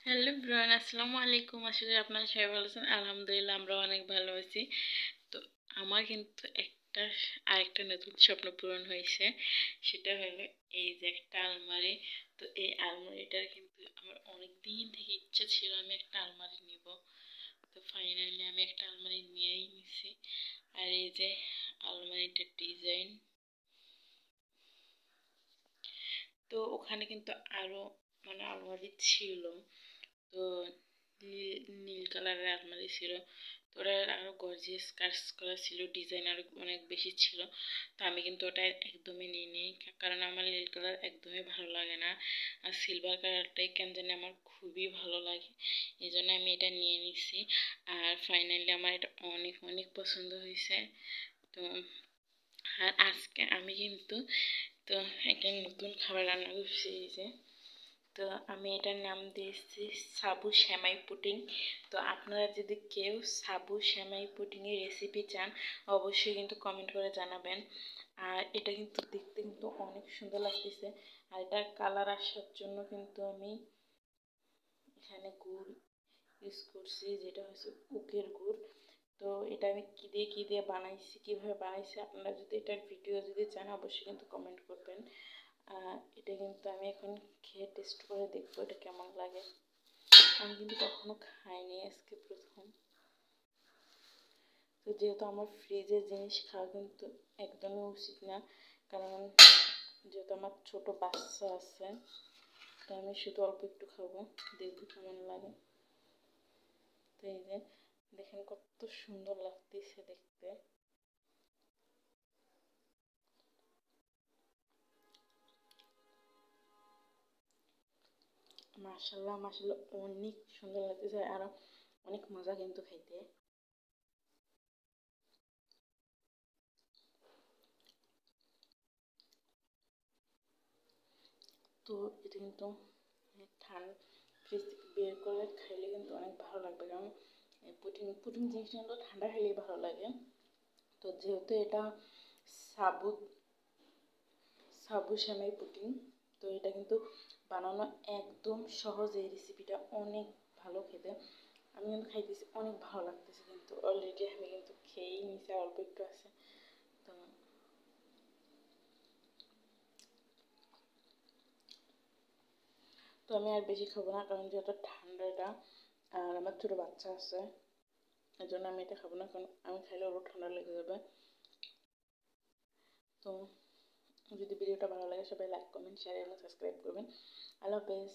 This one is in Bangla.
হ্যালো এভরিওয়ান, আসসালামু আলাইকুম। আসলে আপনারা সবাই ভালো আছেন? আলহামদুলিল্লাহ, আমরা অনেক ভালো আছি। তো আমার কিন্তু আরেকটা নতুন স্বপ্ন পূরণ হয়েছে। সেটা হলো এই যে একটা আলমারি। তো এই আলমারিটার কিন্তু আমার অনেক দিন থেকে ইচ্ছা ছিল আমি একটা আলমারি নিব। তো ফাইনালি আমি একটা আলমারি নিয়েই নিছি। আর এই যে আলমারিটার ডিজাইন, তো ওখানে কিন্তু আরো আলমারি ছিল। তো নীল কালারের আলমারি ছিল। তো ওটা আরো গর্জিয়াস কাজ করা ছিল, ডিজাইন আরো অনেক বেশি ছিল। তো আমি কিন্তু ওটা একদমই নিইনি, কারণ আমার নীল কালার একদমই ভালো লাগে না। আর সিলভার কালারটাই কেন জানি আমার খুবই ভালো লাগে, এই জন্য আমি এটা নিয়ে নিছি। আর ফাইনালি আমার এটা অনেক অনেক পছন্দ হয়েছে। তো আর আজকে আমি কিন্তু তো একটা নতুন খাবার রান্না করছি। এই যে, তো আমি এটার নাম দিয়েছি সাবু সেমাই পুডিং। তো আপনারা যদি কেউ সাবু সেমাই পুডিংয়ের রেসিপি চান, অবশ্যই কিন্তু কমেন্ট করে জানাবেন। আর এটা কিন্তু দেখতে কিন্তু অনেক সুন্দর লাগতেছে। আর এটার কালার আসার জন্য কিন্তু আমি এখানে গুড় ইউজ করছি, যেটা হচ্ছে কুকের গুড়। তো এটা আমি কী দিয়ে বানাইছি, কীভাবে বানাইছি, আপনারা যদি এটার ভিডিও যদি চান অবশ্যই কিন্তু কমেন্ট করবেন। এটা কিন্তু আমি এখন খেয়ে টেস্ট করে দেখবো এটা কেমন লাগে। আমি কিন্তু কখনো খাইনি, আজকে প্রথম। তো যেহেতু আমার ফ্রিজের জিনিস খাওয়া কিন্তু একদমই উচিত না, কারণ যেহেতু আমার ছোট বাচ্চা আছে, তো আমি শুধু অল্প একটু খাবো, দেখবো কেমন লাগে। তো এই যে দেখেন কত সুন্দর লাগতেছে দেখতে। মাশাল্লাহ মাশাল্লাহ, অনেক সুন্দর লাগতেছে, আর অনেক মজা কিন্তু খাইতে। তো এটা কিন্তু ঠান্ডা ফ্রিজ থেকে বের করে খাইলে কিন্তু অনেক ভালো লাগবে, কারণ পুডিং পুডিং জিনিসটা কিন্তু ঠান্ডা খেলেই ভালো লাগে। তো যেহেতু এটা সাবু সাবু সেমাই পুডিং, তো এটা কিন্তু বানানো একদম সহজ। এই রেসিপিটা অনেক ভালো খেতে, আমি কিন্তু খাইতেছি, অনেক ভালো লাগতেছে। কিন্তু অলরেডি আমি কিন্তু খেয়েই নিছি, আর অল্প একটু আছে। তো তো আমি আর বেশি খাবো না, কারণ যেহেতু ঠান্ডাটা, আর আমার ছোটো বাচ্চা আছে, এই জন্য আমি এটা খাবো না, কারণ আমি খাইলে ওরও ঠান্ডা লেগে যাবে। তো যদি ভিডিওটা ভালো লাগে সবাই লাইক কমেন্ট শেয়ার এবং সাবস্ক্রাইব করবেন। আল্লাহ হাফেজ।